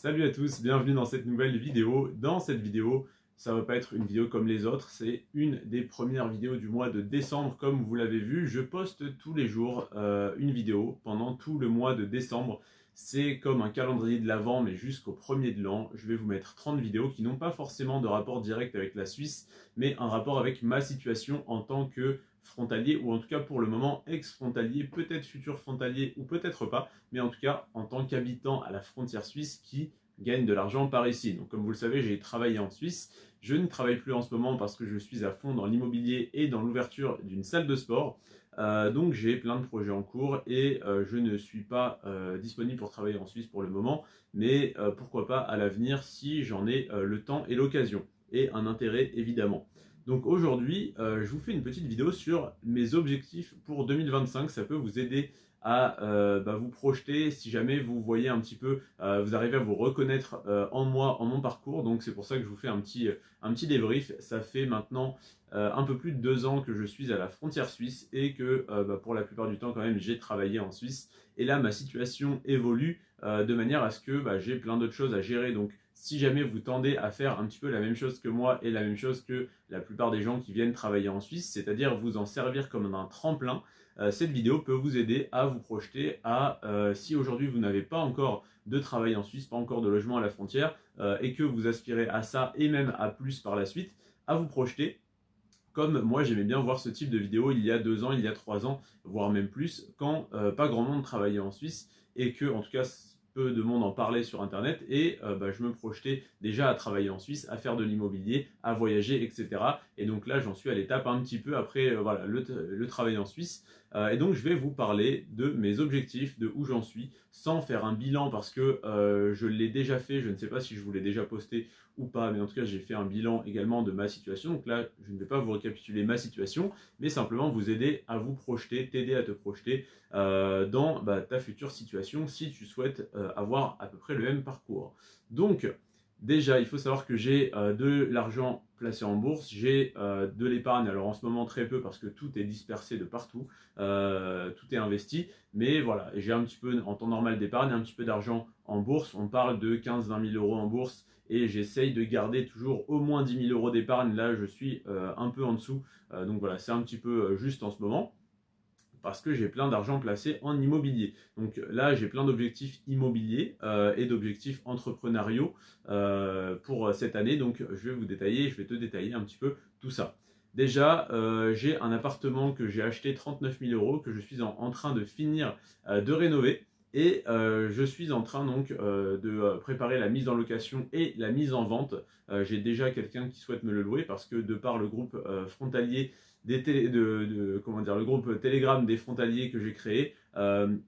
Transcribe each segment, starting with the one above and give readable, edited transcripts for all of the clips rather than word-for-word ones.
Salut à tous, bienvenue dans cette nouvelle vidéo. Dans cette vidéo, ça ne va pas être une vidéo comme les autres, c'est une des premières vidéos du mois de décembre. Comme vous l'avez vu, je poste tous les jours une vidéo pendant tout le mois de décembre. C'est comme un calendrier de l'Avent, mais jusqu'au 1er de l'an. Je vais vous mettre 30 vidéos qui n'ont pas forcément de rapport direct avec la Suisse, mais un rapport avec ma situation en tant que frontalier, ou en tout cas pour le moment ex-frontalier, peut-être futur frontalier ou peut-être pas, mais en tout cas en tant qu'habitant à la frontière suisse qui gagne de l'argent par ici. Donc comme vous le savez, j'ai travaillé en Suisse. Je ne travaille plus en ce moment parce que je suis à fond dans l'immobilier et dans l'ouverture d'une salle de sport. Donc j'ai plein de projets en cours et je ne suis pas disponible pour travailler en Suisse pour le moment, mais pourquoi pas à l'avenir si j'en ai le temps et l'occasion et un intérêt évidemment. Donc aujourd'hui, je vous fais une petite vidéo sur mes objectifs pour 2025. Ça peut vous aider à vous projeter si jamais vous voyez un petit peu, vous arrivez à vous reconnaître en moi, en mon parcours. Donc c'est pour ça que je vous fais un petit débrief. Ça fait maintenant un peu plus de 2 ans que je suis à la frontière suisse et que pour la plupart du temps quand même j'ai travaillé en Suisse. Et là ma situation évolue de manière à ce que j'ai plein d'autres choses à gérer. Donc si jamais vous tendez à faire un petit peu la même chose que moi et la même chose que la plupart des gens qui viennent travailler en Suisse, c'est-à-dire vous en servir comme un tremplin, cette vidéo peut vous aider à vous projeter à, si aujourd'hui vous n'avez pas encore de travail en Suisse, pas encore de logement à la frontière, et que vous aspirez à ça et même à plus par la suite, à vous projeter. Comme moi j'aimais bien voir ce type de vidéo il y a 2 ans, il y a 3 ans, voire même plus, quand pas grand monde travaillait en Suisse et que en tout cas peu de monde en parlait sur internet et je me projetais déjà à travailler en Suisse, à faire de l'immobilier, à voyager, etc. Et donc là j'en suis à l'étape un petit peu après le travail en Suisse. Et donc je vais vous parler de mes objectifs, de où j'en suis, sans faire un bilan parce que je l'ai déjà fait, je ne sais pas si je vous l'ai déjà posté ou pas, mais en tout cas j'ai fait un bilan également de ma situation. Donc là je ne vais pas vous récapituler ma situation, mais simplement vous aider à vous projeter, t'aider à te projeter dans ta future situation si tu souhaites avoir à peu près le même parcours. Donc déjà il faut savoir que j'ai de l'argent placé en bourse, j'ai de l'épargne, alors en ce moment très peu parce que tout est dispersé de partout, tout est investi, mais voilà, j'ai un petit peu en temps normal d'épargne, un petit peu d'argent en bourse, on parle de 15-20 000 euros en bourse et j'essaye de garder toujours au moins 10 000 euros d'épargne. Là je suis un peu en dessous, donc voilà, c'est un petit peu juste en ce moment parce que j'ai plein d'argent placé en immobilier. Donc là, j'ai plein d'objectifs immobiliers et d'objectifs entrepreneuriaux pour cette année. Donc je vais te détailler un petit peu tout ça. Déjà, j'ai un appartement que j'ai acheté 39 000 euros, que je suis en train de finir de rénover. Et je suis en train donc de préparer la mise en location et la mise en vente. J'ai déjà quelqu'un qui souhaite me le louer parce que de par le groupe frontalier, le groupe Telegram des frontaliers que j'ai créé,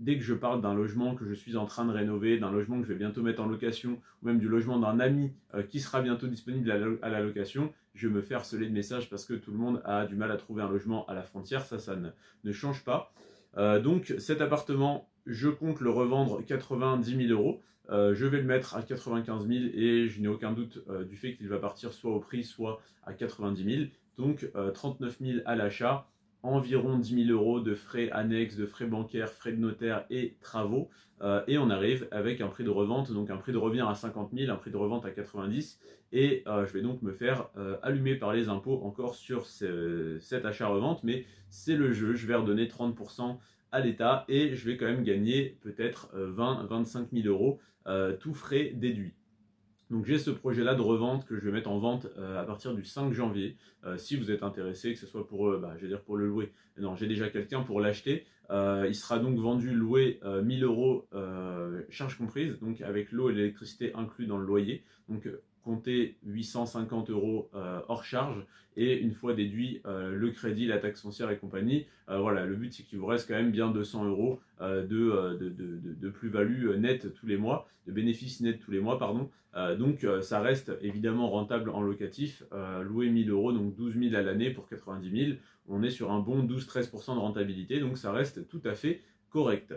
dès que je parle d'un logement que je suis en train de rénover, d'un logement que je vais bientôt mettre en location, ou même du logement d'un ami qui sera bientôt disponible à la location, je me fais harceler de messages parce que tout le monde a du mal à trouver un logement à la frontière, ça ne change pas. Donc cet appartement, je compte le revendre 90 000 euros. Je vais le mettre à 95 000 et je n'ai aucun doute du fait qu'il va partir soit au prix, soit à 90 000. Donc 39 000 à l'achat, environ 10 000 euros de frais annexes, de frais bancaires, frais de notaire et travaux. Et on arrive avec un prix de revente, donc un prix de revient à 50 000, un prix de revente à 90 000. Et je vais donc me faire allumer par les impôts encore sur cet achat-revente, mais c'est le jeu, je vais redonner 30% à l'État et je vais quand même gagner peut-être 20-25 000 euros, tout frais déduits. Donc j'ai ce projet-là de revente que je vais mettre en vente à partir du 5 janvier. Si vous êtes intéressé, que ce soit pour, je vais dire pour le louer. Non, j'ai déjà quelqu'un pour l'acheter. Il sera donc vendu, loué 1000 euros, charges comprises, donc avec l'eau et l'électricité inclus dans le loyer. Donc comptez 850 euros hors charge et une fois déduit le crédit, la taxe foncière et compagnie. Voilà, le but c'est qu'il vous reste quand même bien 200 euros de plus-value nette tous les mois, de bénéfices nets tous les mois, pardon. Donc ça reste évidemment rentable en locatif, louer 1000 euros, donc 12 000 à l'année pour 90 000, on est sur un bon 12-13% de rentabilité, donc ça reste tout à fait correct.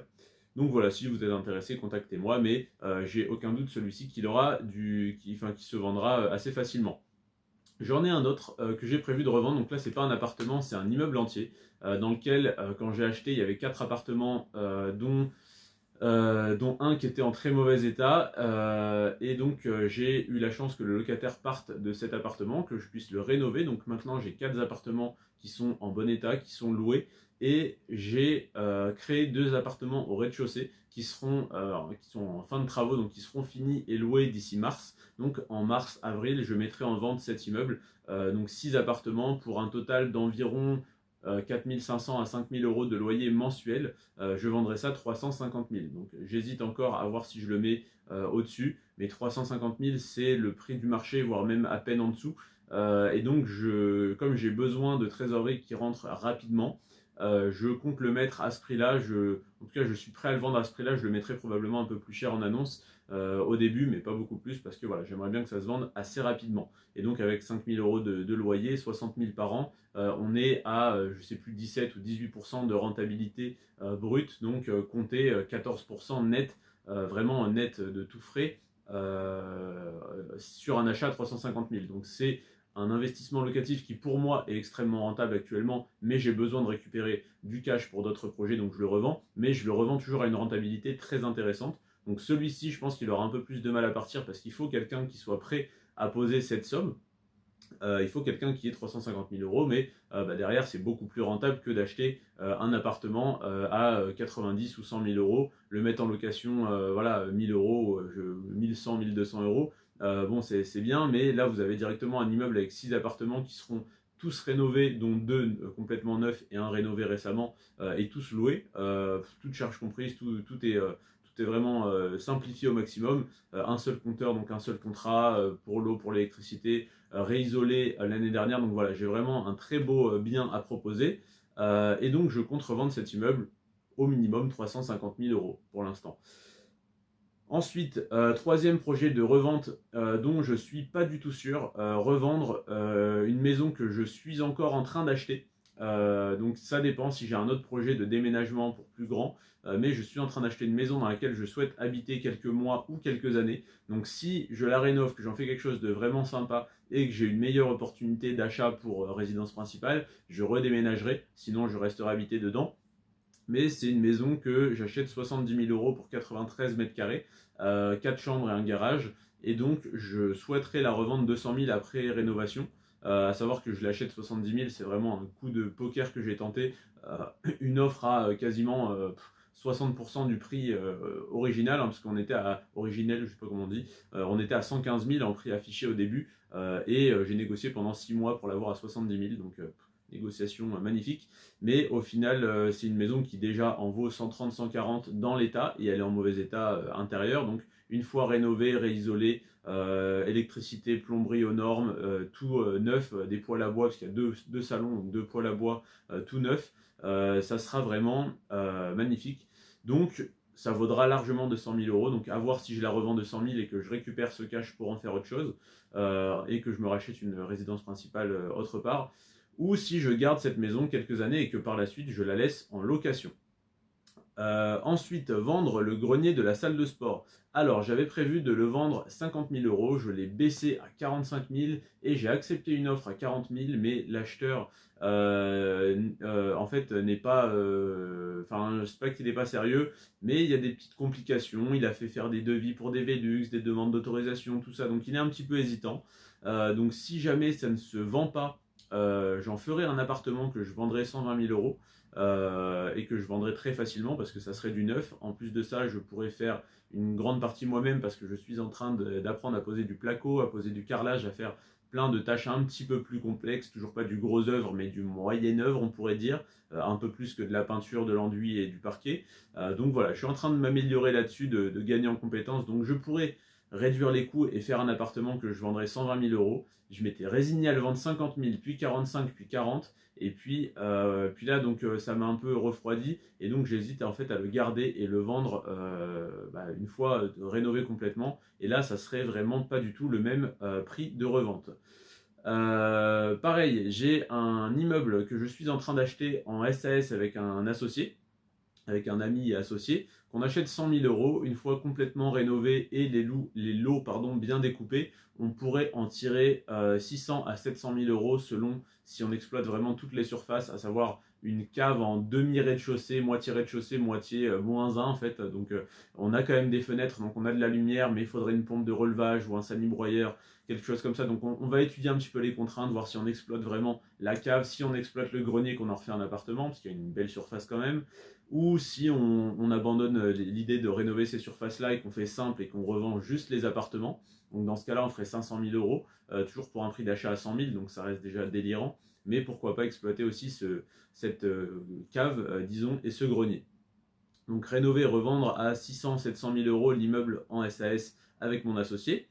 Donc voilà, si vous êtes intéressé, contactez-moi, mais j'ai aucun doute celui-ci qui se vendra assez facilement. J'en ai un autre que j'ai prévu de revendre, donc là c'est pas un appartement, c'est un immeuble entier, dans lequel quand j'ai acheté il y avait 4 appartements dont dont un qui était en très mauvais état. Et donc j'ai eu la chance que le locataire parte de cet appartement, que je puisse le rénover. Donc maintenant j'ai 4 appartements qui sont en bon état, qui sont loués. Et j'ai créé 2 appartements au rez-de-chaussée qui sont en fin de travaux, donc qui seront finis et loués d'ici mars. Donc en mars-avril, je mettrai en vente cet immeuble. Donc 6 appartements pour un total d'environ 4 500 à 5 000 euros de loyer mensuel. Je vendrai ça 350 000. Donc j'hésite encore à voir si je le mets au-dessus, mais 350 000 c'est le prix du marché, voire même à peine en dessous. Et donc comme j'ai besoin de trésorerie qui rentre rapidement, je compte le mettre à ce prix-là. En tout cas, je suis prêt à le vendre à ce prix-là. Je le mettrai probablement un peu plus cher en annonce au début, mais pas beaucoup plus, parce que voilà, j'aimerais bien que ça se vende assez rapidement. Et donc avec 5 000 euros de loyer, 60 000 par an, on est à, je sais plus, 17 ou 18% de rentabilité brute, donc comptez 14% net, vraiment net de tout frais, sur un achat à 350 000. Donc c'est un investissement locatif qui pour moi est extrêmement rentable actuellement, mais j'ai besoin de récupérer du cash pour d'autres projets, donc je le revends, mais je le revends toujours à une rentabilité très intéressante. Donc celui-ci, je pense qu'il aura un peu plus de mal à partir parce qu'il faut quelqu'un qui soit prêt à poser cette somme. Il faut quelqu'un qui ait 350 000 euros, mais derrière c'est beaucoup plus rentable que d'acheter un appartement à 90 ou 100 000 euros, le mettre en location, voilà, 1000 euros, 1100, 1200 euros. Bon, c'est bien, mais là vous avez directement un immeuble avec 6 appartements qui seront tous rénovés, dont 2 complètement neufs et un rénové récemment, et tous loués, toutes charges comprises, tout est vraiment simplifié au maximum. Un seul compteur, donc un seul contrat pour l'eau, pour l'électricité, réisolé l'année dernière. Donc voilà, j'ai vraiment un très beau bien à proposer. Et donc je compte revendre cet immeuble au minimum 350 000 euros pour l'instant. Ensuite, troisième projet de revente dont je suis pas du tout sûr, revendre une maison que je suis encore en train d'acheter. Donc ça dépend si j'ai un autre projet de déménagement pour plus grand, mais je suis en train d'acheter une maison dans laquelle je souhaite habiter quelques mois ou quelques années. Donc si je la rénove, que j'en fais quelque chose de vraiment sympa et que j'ai une meilleure opportunité d'achat pour résidence principale, je redéménagerai, sinon je resterai habité dedans. Mais c'est une maison que j'achète 70 000 euros pour 93 mètres carrés, 4 chambres et un garage, et donc je souhaiterais la revendre 200 000 après rénovation. À savoir que je l'achète 70 000, c'est vraiment un coup de poker que j'ai tenté. Une offre à quasiment 60% du prix original, hein, parce qu'on était à originel, je sais pas comment on dit, on était à 115 000 en prix affiché au début, et j'ai négocié pendant 6 mois pour l'avoir à 70 000, donc négociation magnifique. Mais au final, c'est une maison qui déjà en vaut 130-140 dans l'état, et elle est en mauvais état intérieur. Donc une fois rénovée, réisolée, électricité, plomberie aux normes, tout neuf, des poêles à bois, parce qu'il y a deux salons, donc 2 poêles à bois tout neuf, ça sera vraiment magnifique. Donc ça vaudra largement 200 000 euros. Donc à voir si je la revends 200 000 et que je récupère ce cash pour en faire autre chose, et que je me rachète une résidence principale autre part, ou si je garde cette maison quelques années et que par la suite je la laisse en location. Ensuite, vendre le grenier de la salle de sport. Alors, j'avais prévu de le vendre 50 000 euros, je l'ai baissé à 45 000 et j'ai accepté une offre à 40 000, mais l'acheteur, en fait, n'est pas... Enfin, je sais pas qu'il n'est pas sérieux, mais il y a des petites complications. Il a fait faire des devis pour des Velux, des demandes d'autorisation, tout ça, donc il est un petit peu hésitant. Donc, si jamais ça ne se vend pas, j'en ferai un appartement que je vendrai 120 000 euros. Et que je vendrai très facilement parce que ça serait du neuf. En plus de ça, je pourrais faire une grande partie moi-même parce que je suis en train d'apprendre à poser du placo, à poser du carrelage, à faire plein de tâches un petit peu plus complexes, toujours pas du gros œuvre mais du moyen œuvre on pourrait dire, un peu plus que de la peinture, de l'enduit et du parquet. Donc voilà, je suis en train de m'améliorer là-dessus, de gagner en compétences, donc je pourrais réduire les coûts et faire un appartement que je vendrais 120 000 euros. Je m'étais résigné à le vendre 50 000, puis 45, puis 40. Et puis là, donc ça m'a un peu refroidi. Et donc j'hésite en fait à le garder et le vendre une fois rénové complètement. Et là, ça serait vraiment pas du tout le même prix de revente. Pareil, j'ai un immeuble que je suis en train d'acheter en SAS avec un associé, avec un ami associé, qu'on achète 100 000 euros, une fois complètement rénové et les lots bien découpés, on pourrait en tirer 600 à 700 000 euros selon si on exploite vraiment toutes les surfaces, à savoir une cave en demi-rez-de-chaussée, moitié rez-de-chaussée, moitié -1 en fait. Donc on a quand même des fenêtres, donc on a de la lumière, mais il faudrait une pompe de relevage ou un salibroyeur, quelque chose comme ça. Donc on va étudier un petit peu les contraintes, voir si on exploite vraiment la cave, si on exploite le grenier, qu'on en refait un appartement, parce qu'il y a une belle surface quand même, ou si on abandonne l'idée de rénover ces surfaces-là et qu'on fait simple et qu'on revend juste les appartements. Donc dans ce cas-là, on ferait 500 000 euros, toujours pour un prix d'achat à 100 000, donc ça reste déjà délirant. Mais pourquoi pas exploiter aussi cette cave, disons, et ce grenier. Donc rénover et revendre à 600 700 000 euros l'immeuble en SAS avec mon associé.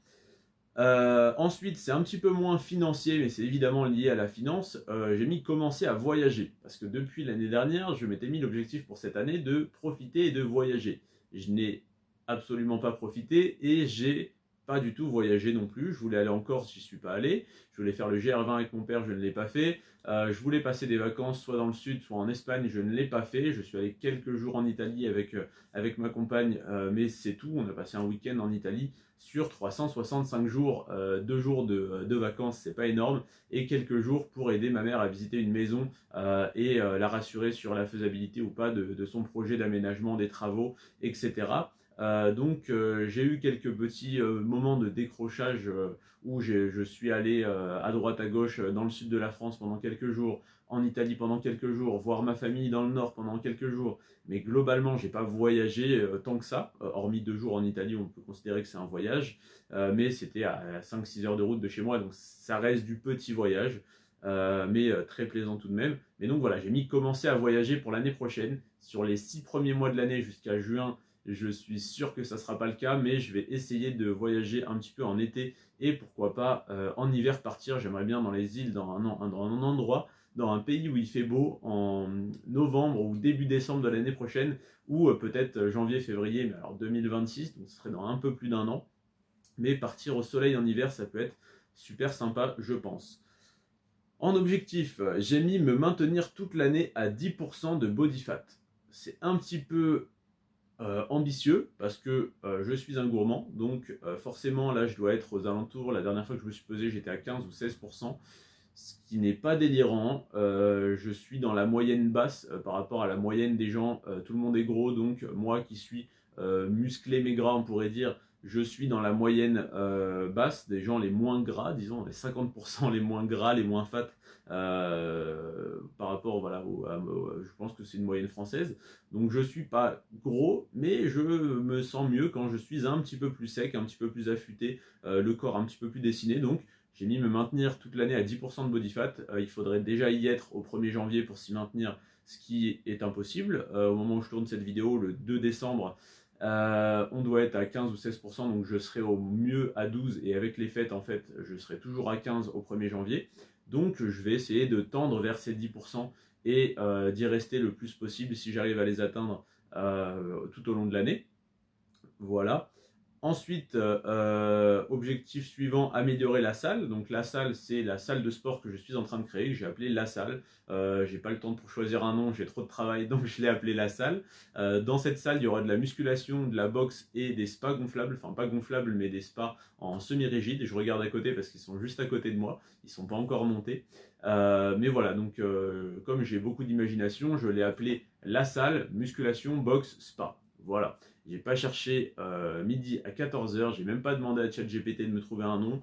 Ensuite, c'est un petit peu moins financier, mais c'est évidemment lié à la finance. J'ai commencé à voyager, parce que depuis l'année dernière, je m'étais mis l'objectif pour cette année de profiter et de voyager. Je n'ai absolument pas profité et j'ai pas du tout voyagé non plus. Je voulais aller en Corse, j'y suis pas allé. Je voulais faire le GR20 avec mon père, je ne l'ai pas fait. Je voulais passer des vacances soit dans le sud, soit en Espagne, je ne l'ai pas fait. Je suis allé quelques jours en Italie avec ma compagne, mais c'est tout. On a passé un week-end en Italie sur 365 jours, 2 jours de vacances, c'est pas énorme, et quelques jours pour aider ma mère à visiter une maison et la rassurer sur la faisabilité ou pas de son projet d'aménagement, des travaux, etc. Donc j'ai eu quelques petits moments de décrochage où je suis allé à droite à gauche dans le sud de la France pendant quelques jours, en Italie pendant quelques jours, voir ma famille dans le nord pendant quelques jours, mais globalement j'ai pas voyagé tant que ça, hormis 2 jours en Italie, on peut considérer que c'est un voyage, mais c'était à 5-6 heures de route de chez moi, donc ça reste du petit voyage. Mais très plaisant tout de même. Mais donc voilà, j'ai commencé à voyager pour l'année prochaine. Sur les 6 premiers mois de l'année jusqu'à juin, je suis sûr que ça ne sera pas le cas, mais je vais essayer de voyager un petit peu en été et pourquoi pas en hiver partir. J'aimerais bien dans les îles, dans un endroit, dans un pays où il fait beau en novembre ou début décembre de l'année prochaine, ou peut-être janvier, février, mais alors 2026, donc ce serait dans un peu plus d'un an. Mais partir au soleil en hiver, ça peut être super sympa, je pense. En objectif, j'ai mis me maintenir toute l'année à 10% de body fat. C'est un petit peu ambitieux parce que je suis un gourmand, donc forcément là je dois être aux alentours, la dernière fois que je me suis pesé j'étais à 15 ou 16%, ce qui n'est pas délirant. Je suis dans la moyenne basse par rapport à la moyenne des gens, tout le monde est gros, donc moi qui suis musclé mais gras on pourrait dire, je suis dans la moyenne basse des gens les moins gras, disons les 50% les moins gras, les moins fat par rapport, voilà, je pense que c'est une moyenne française. Donc je suis pas gros, mais je me sens mieux quand je suis un petit peu plus sec, un petit peu plus affûté, le corps un petit peu plus dessiné. Donc j'ai mis me maintenir toute l'année à 10% de body fat. Il faudrait déjà y être au 1er janvier pour s'y maintenir, ce qui est impossible. Au moment où je tourne cette vidéo, le 2 décembre, on doit être à 15 ou 16%, donc je serai au mieux à 12, et avec les fêtes, en fait, je serai toujours à 15 au 1er janvier. Donc je vais essayer de tendre vers ces 10% et d'y rester le plus possible si j'arrive à les atteindre tout au long de l'année. Voilà. Ensuite, objectif suivant, améliorer la salle. Donc la salle, c'est la salle de sport que je suis en train de créer, que j'ai appelée La Salle. J'ai pas le temps pour choisir un nom, j'ai trop de travail, donc je l'ai appelée La Salle. Dans cette salle, il y aura de la musculation, de la boxe et des spas gonflables. Enfin, pas gonflables, mais des spas en semi-rigide. Je regarde à côté parce qu'ils sont juste à côté de moi. Ils sont pas encore montés. Mais voilà, donc comme j'ai beaucoup d'imagination, je l'ai appelée La Salle, musculation, boxe, spa. Voilà. J'ai pas cherché midi à 14h, j'ai même pas demandé à ChatGPT de me trouver un nom.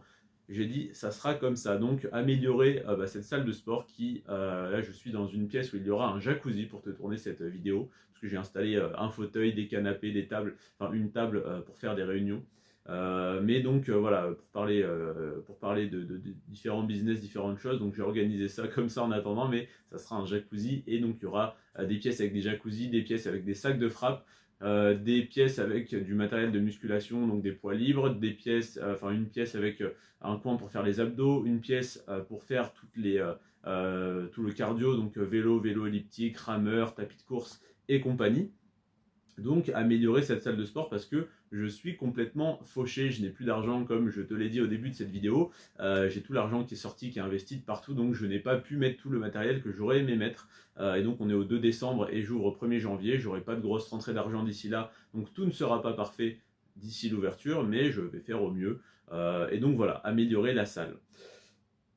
J'ai dit ça sera comme ça. Donc améliorer cette salle de sport qui, là je suis dans une pièce où il y aura un jacuzzi pour te tourner cette vidéo. Parce que j'ai installé un fauteuil, des canapés, des tables, enfin une table pour faire des réunions. Mais donc voilà, pour parler de différents business, différentes choses, donc j'ai organisé ça comme ça en attendant, mais ça sera un jacuzzi, et donc il y aura des pièces avec des jacuzzis, des pièces avec des sacs de frappe, des pièces avec du matériel de musculation, donc des poids libres, des pièces, une pièce avec un coin pour faire les abdos, une pièce pour faire tout le cardio, donc vélo elliptique, rameur, tapis de course et compagnie. Donc améliorer cette salle de sport parce que je suis complètement fauché, je n'ai plus d'argent comme je te l'ai dit au début de cette vidéo, j'ai tout l'argent qui est sorti, qui est investi de partout, donc je n'ai pas pu mettre tout le matériel que j'aurais aimé mettre, et donc on est au 2 décembre et j'ouvre au 1er janvier, j'aurai pas de grosse rentrée d'argent d'ici là, donc tout ne sera pas parfait d'ici l'ouverture, mais je vais faire au mieux, et donc voilà, améliorer la salle.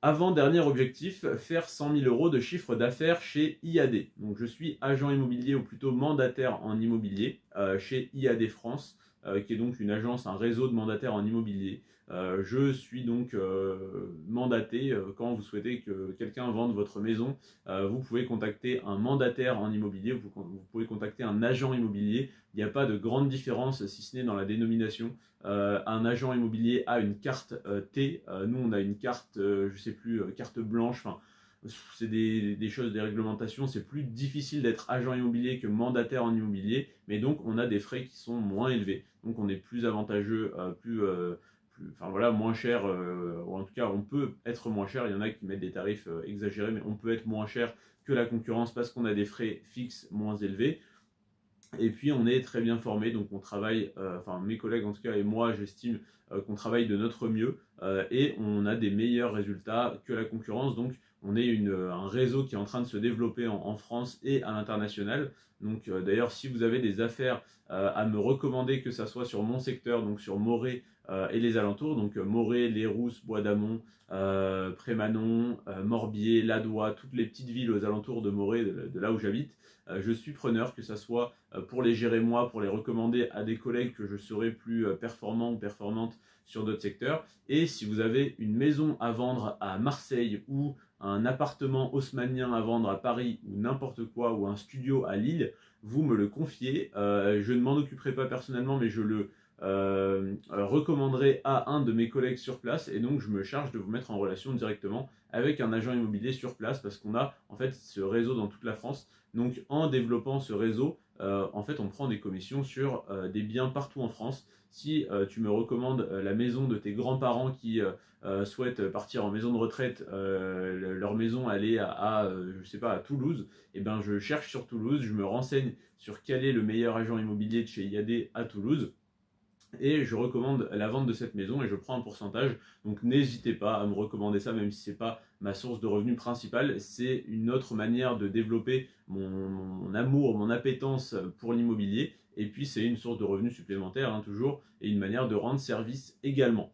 Avant-dernier objectif, faire 100 000 € de chiffre d'affaires chez IAD. Donc je suis agent immobilier ou plutôt mandataire en immobilier chez IAD France, qui est donc une agence, un réseau de mandataires en immobilier. Je suis donc mandaté quand vous souhaitez que quelqu'un vende votre maison. Vous pouvez contacter un mandataire en immobilier, vous pouvez contacter un agent immobilier. Il n'y a pas de grande différence si ce n'est dans la dénomination. Un agent immobilier a une carte T, nous on a une carte, je sais plus, carte blanche, enfin c'est des choses, des réglementations, c'est plus difficile d'être agent immobilier que mandataire en immobilier, mais donc on a des frais qui sont moins élevés, donc on est plus avantageux, enfin voilà, moins cher, ou en tout cas on peut être moins cher, il y en a qui mettent des tarifs exagérés, mais on peut être moins cher que la concurrence parce qu'on a des frais fixes moins élevés. Et puis on est très bien formé, donc on travaille, enfin mes collègues en tout cas et moi j'estime qu'on travaille de notre mieux et on a des meilleurs résultats que la concurrence. Donc on est un réseau qui est en train de se développer en France et à l'international. Donc d'ailleurs si vous avez des affaires à me recommander, que ça soit sur mon secteur, donc sur Morée et les alentours, donc Morée, Les Rousses, Bois d'Amont, Prémanon, Morbier, Ladois, toutes les petites villes aux alentours de Morée, de là où j'habite, je suis preneur, que ça soit pour les gérer moi, pour les recommander à des collègues que je serai plus performants ou performantes sur d'autres secteurs. Et si vous avez une maison à vendre à Marseille ou un appartement haussmannien à vendre à Paris ou n'importe quoi, ou un studio à Lille, vous me le confiez. Je ne m'en occuperai pas personnellement, mais je le recommanderai à un de mes collègues sur place, et donc je me charge de vous mettre en relation directement avec un agent immobilier sur place, parce qu'on a en fait ce réseau dans toute la France. Donc en développant ce réseau, en fait on prend des commissions sur des biens partout en France. Si tu me recommandes la maison de tes grands-parents qui souhaitent partir en maison de retraite, leur maison elle est je sais pas, à Toulouse, et ben je cherche sur Toulouse, je me renseigne sur quel est le meilleur agent immobilier de chez IAD à Toulouse, et je recommande la vente de cette maison et je prends un pourcentage. Donc n'hésitez pas à me recommander ça, même si ce n'est pas ma source de revenus principale. C'est une autre manière de développer mon amour, mon appétence pour l'immobilier, et puis c'est une source de revenus supplémentaire, hein, toujours, et une manière de rendre service également.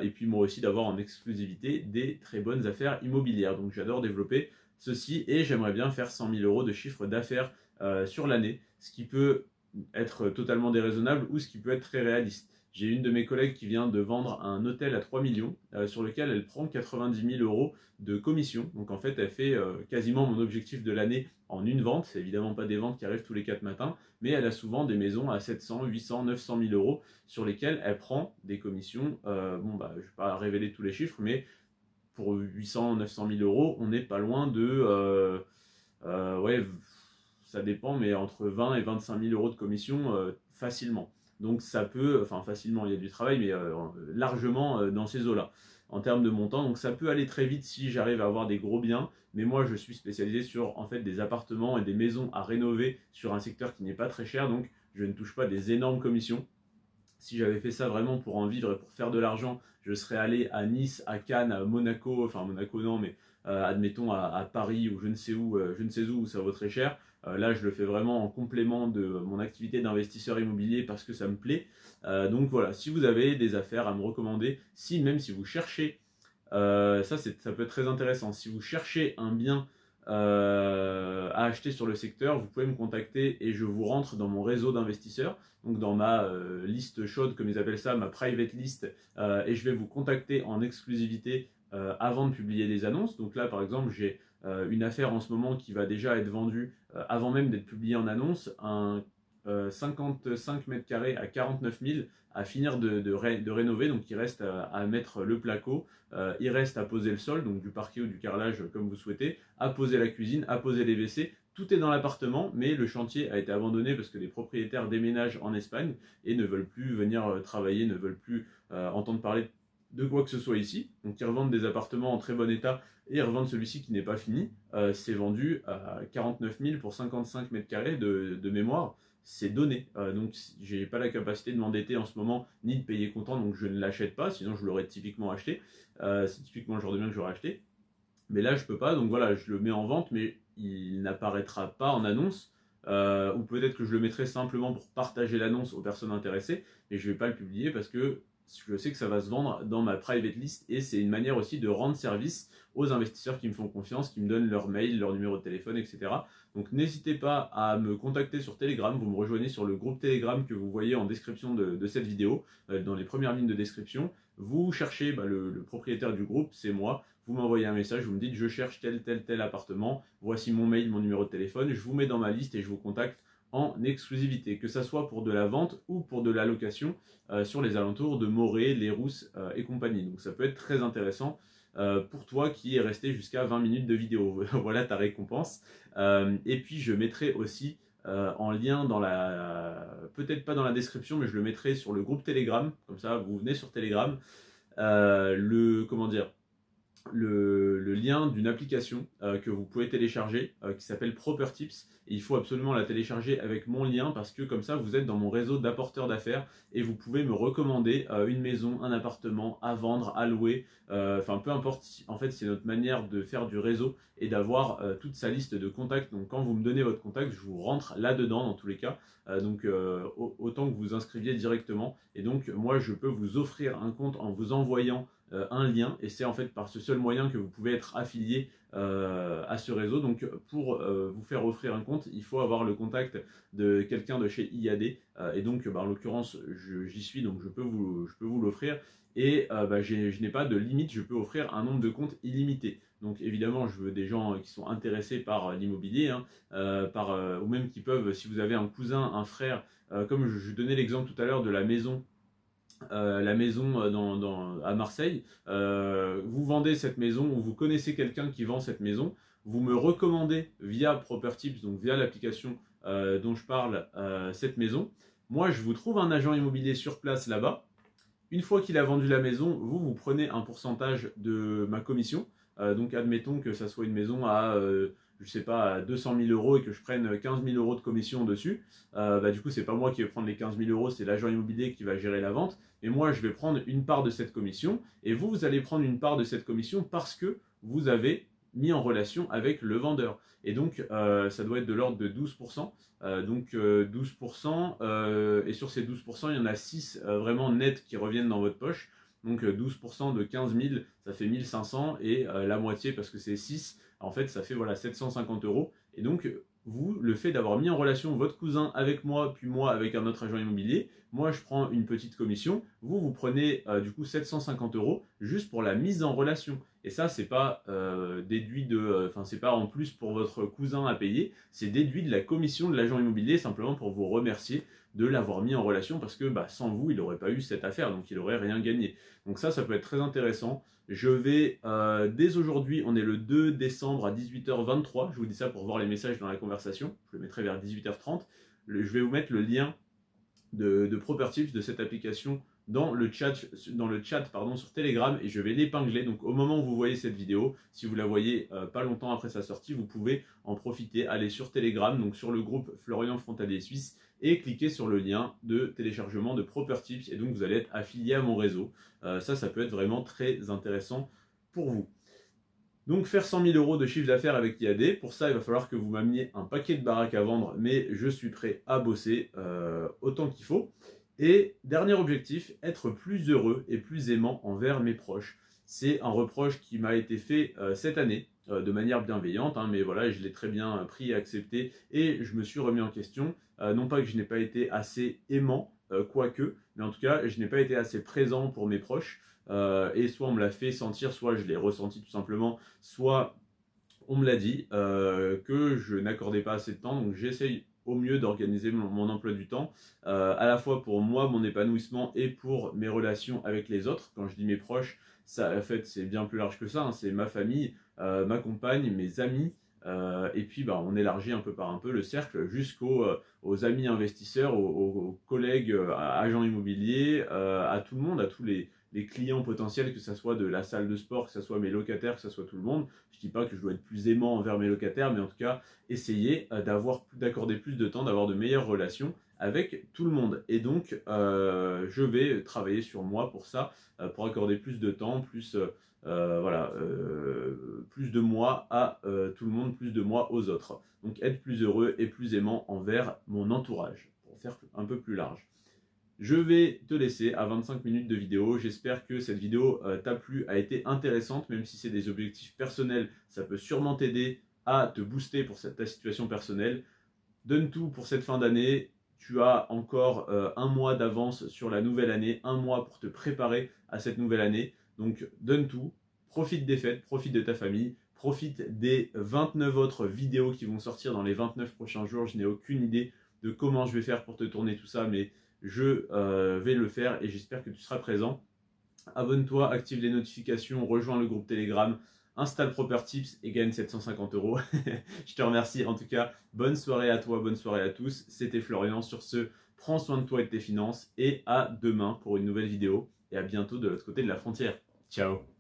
Et puis moi aussi d'avoir en exclusivité des très bonnes affaires immobilières. Donc j'adore développer ceci et j'aimerais bien faire 100 000 € de chiffre d'affaires sur l'année, ce qui peut être totalement déraisonnable ou ce qui peut être très réaliste. J'ai une de mes collègues qui vient de vendre un hôtel à 3 millions sur lequel elle prend 90 000 € de commission. Donc en fait, elle fait quasiment mon objectif de l'année en une vente. C'est évidemment pas des ventes qui arrivent tous les 4 matins, mais elle a souvent des maisons à 700, 800, 900 000 € sur lesquelles elle prend des commissions. Bon, bah, je ne vais pas révéler tous les chiffres, mais pour 800, 900 000 €, on n'est pas loin de... ouais, ça dépend, mais entre 20 et 25 000 € de commission facilement. Donc ça peut, enfin facilement, il y a du travail, mais largement dans ces eaux-là, en termes de montant. Donc ça peut aller très vite si j'arrive à avoir des gros biens, mais moi je suis spécialisé sur en fait des appartements et des maisons à rénover sur un secteur qui n'est pas très cher, donc je ne touche pas des énormes commissions. Si j'avais fait ça vraiment pour en vivre et pour faire de l'argent, je serais allé à Nice, à Cannes, à Monaco, enfin Monaco non, mais admettons à Paris ou je ne sais où ça vaut très cher. Là, je le fais vraiment en complément de mon activité d'investisseur immobilier parce que ça me plaît. Donc voilà, si vous avez des affaires à me recommander, même si vous cherchez, ça peut être très intéressant, si vous cherchez un bien à acheter sur le secteur, vous pouvez me contacter et je vous rentre dans mon réseau d'investisseurs, donc dans ma liste chaude comme ils appellent ça, ma private list, et je vais vous contacter en exclusivité avant de publier des annonces. Donc là par exemple j'ai une affaire en ce moment qui va déjà être vendue avant même d'être publiée en annonce, un 55 mètres carrés à 49 000 à finir de rénover, donc il reste à mettre le placo, il reste à poser le sol, donc du parquet ou du carrelage comme vous souhaitez, à poser la cuisine, à poser les WC, tout est dans l'appartement, mais le chantier a été abandonné parce que les propriétaires déménagent en Espagne et ne veulent plus venir travailler, ne veulent plus entendre parler de quoi que ce soit ici, donc ils revendent des appartements en très bon état et ils revendent celui-ci qui n'est pas fini. C'est vendu à 49 000 pour 55 mètres carrés de mémoire. C'est donné. Donc j'ai pas la capacité de m'endetter en ce moment ni de payer comptant, donc je ne l'achète pas, sinon je l'aurais typiquement acheté. C'est typiquement le genre de bien que j'aurais acheté. Mais là je peux pas, donc voilà, je le mets en vente, mais il n'apparaîtra pas en annonce. Ou peut-être que je le mettrai simplement pour partager l'annonce aux personnes intéressées, mais je vais pas le publier parce que je sais que ça va se vendre dans ma private list et c'est une manière aussi de rendre service aux investisseurs qui me font confiance, qui me donnent leur mail, leur numéro de téléphone, etc. Donc n'hésitez pas à me contacter sur Telegram, vous me rejoignez sur le groupe Telegram que vous voyez en description de cette vidéo, dans les premières lignes de description. Vous cherchez le propriétaire du groupe, c'est moi, vous m'envoyez un message, vous me dites je cherche tel appartement, voici mon mail, mon numéro de téléphone, je vous mets dans ma liste et je vous contacte en exclusivité, que ça soit pour de la vente ou pour de la location sur les alentours de Morée, Les Rousses et compagnie. Donc ça peut être très intéressant pour toi qui est resté jusqu'à 20 minutes de vidéo. Voilà ta récompense. Et puis je mettrai aussi en lien dans peut-être pas dans la description, mais je le mettrai sur le groupe Telegram. Comme ça, vous venez sur Telegram. Le lien d'une application que vous pouvez télécharger qui s'appelle Propertips. Et il faut absolument la télécharger avec mon lien parce que comme ça vous êtes dans mon réseau d'apporteurs d'affaires et vous pouvez me recommander une maison, un appartement à vendre, à louer, enfin peu importe. En fait c'est notre manière de faire du réseau et d'avoir toute sa liste de contacts. Donc quand vous me donnez votre contact, je vous rentre là-dedans dans tous les cas. Donc autant que vous inscriviez directement. Et donc moi je peux vous offrir un compte en vous envoyant un lien et c'est en fait par ce seul moyen que vous pouvez être affilié à ce réseau. Donc pour vous faire offrir un compte, il faut avoir le contact de quelqu'un de chez IAD et donc en l'occurrence j'y suis, donc je peux vous l'offrir et je n'ai pas de limite, je peux offrir un nombre de comptes illimité. Donc évidemment je veux des gens qui sont intéressés par l'immobilier, hein, ou même qui peuvent, si vous avez un cousin, un frère, comme je donnais l'exemple tout à l'heure de la maison à Marseille, vous vendez cette maison ou vous connaissez quelqu'un qui vend cette maison, vous me recommandez via Propertips, donc via l'application dont je parle, cette maison. Moi, je vous trouve un agent immobilier sur place là-bas. Une fois qu'il a vendu la maison, vous prenez un pourcentage de ma commission. Donc admettons que ça soit une maison à je sais pas, à 200 000 euros et que je prenne 15 000 euros de commission dessus, du coup, c'est pas moi qui vais prendre les 15 000 euros, c'est l'agent immobilier qui va gérer la vente. Et moi, je vais prendre une part de cette commission. Et vous allez prendre une part de cette commission parce que vous avez mis en relation avec le vendeur. Et donc, ça doit être de l'ordre de 12%. 12%. Et sur ces 12%, il y en a 6 vraiment nets qui reviennent dans votre poche. Donc 12% de 15 000, ça fait 1500 et la moitié parce que c'est 6, en fait ça fait voilà 750 euros. Et donc vous, le fait d'avoir mis en relation votre cousin avec moi, puis moi avec un autre agent immobilier, moi je prends une petite commission, vous prenez du coup 750 euros juste pour la mise en relation. Et ça c'est pas déduit c'est pas en plus pour votre cousin à payer, c'est déduit de la commission de l'agent immobilier simplement pour vous remercier de l'avoir mis en relation parce que sans vous il n'aurait pas eu cette affaire, donc il n'aurait rien gagné. Donc ça peut être très intéressant. Je vais, dès aujourd'hui, on est le 2 décembre à 18h23, je vous dis ça pour voir les messages dans la conversation, je le mettrai vers 18h30, je vais vous mettre le lien de Propertips, de cette application, dans le chat sur Telegram et je vais l'épingler. Donc au moment où vous voyez cette vidéo, si vous la voyez pas longtemps après sa sortie, vous pouvez en profiter, aller sur Telegram, donc sur le groupe Florian Frontalier Suisse et cliquer sur le lien de téléchargement de Propertips et donc vous allez être affilié à mon réseau. Ça peut être vraiment très intéressant pour vous. Donc faire 100 000 euros de chiffre d'affaires avec IAD, pour ça il va falloir que vous m'ameniez un paquet de baraques à vendre, mais je suis prêt à bosser autant qu'il faut. Et dernier objectif, être plus heureux et plus aimant envers mes proches. C'est un reproche qui m'a été fait cette année, de manière bienveillante, hein, mais voilà, je l'ai très bien pris et accepté, et je me suis remis en question. Non pas que je n'ai pas été assez aimant, quoique, mais en tout cas, je n'ai pas été assez présent pour mes proches, et soit on me l'a fait sentir, soit je l'ai ressenti tout simplement, soit on me l'a dit, que je n'accordais pas assez de temps, donc j'essaye au mieux d'organiser mon emploi du temps, à la fois pour moi, mon épanouissement et pour mes relations avec les autres. Quand je dis mes proches, ça en fait c'est bien plus large que ça, hein. C'est ma famille, ma compagne, mes amis, et puis on élargit un peu par un peu le cercle jusqu'aux amis investisseurs, aux collègues agents immobiliers, à tout le monde, à tous les clients potentiels, que ce soit de la salle de sport, que ce soit mes locataires, que ce soit tout le monde. Je ne dis pas que je dois être plus aimant envers mes locataires, mais en tout cas, essayer d'accorder plus de temps, d'avoir de meilleures relations avec tout le monde. Et donc, je vais travailler sur moi pour ça, pour accorder plus de temps, plus de moi à tout le monde, plus de moi aux autres. Donc, être plus heureux et plus aimant envers mon entourage, pour faire un peu plus large. Je vais te laisser à 25 minutes de vidéo. J'espère que cette vidéo t'a plu, a été intéressante, même si c'est des objectifs personnels, ça peut sûrement t'aider à te booster pour ta situation personnelle. Donne tout pour cette fin d'année. Tu as encore un mois d'avance sur la nouvelle année, un mois pour te préparer à cette nouvelle année. Donc donne tout, profite des fêtes, profite de ta famille, profite des 29 autres vidéos qui vont sortir dans les 29 prochains jours. Je n'ai aucune idée de comment je vais faire pour te tourner tout ça, mais je vais le faire et j'espère que tu seras présent. Abonne-toi, active les notifications, rejoins le groupe Telegram, installe Proper Tips et gagne 750 €. Je te remercie. En tout cas, bonne soirée à toi, bonne soirée à tous. C'était Florian. Sur ce, prends soin de toi et de tes finances et à demain pour une nouvelle vidéo et à bientôt de l'autre côté de la frontière. Ciao.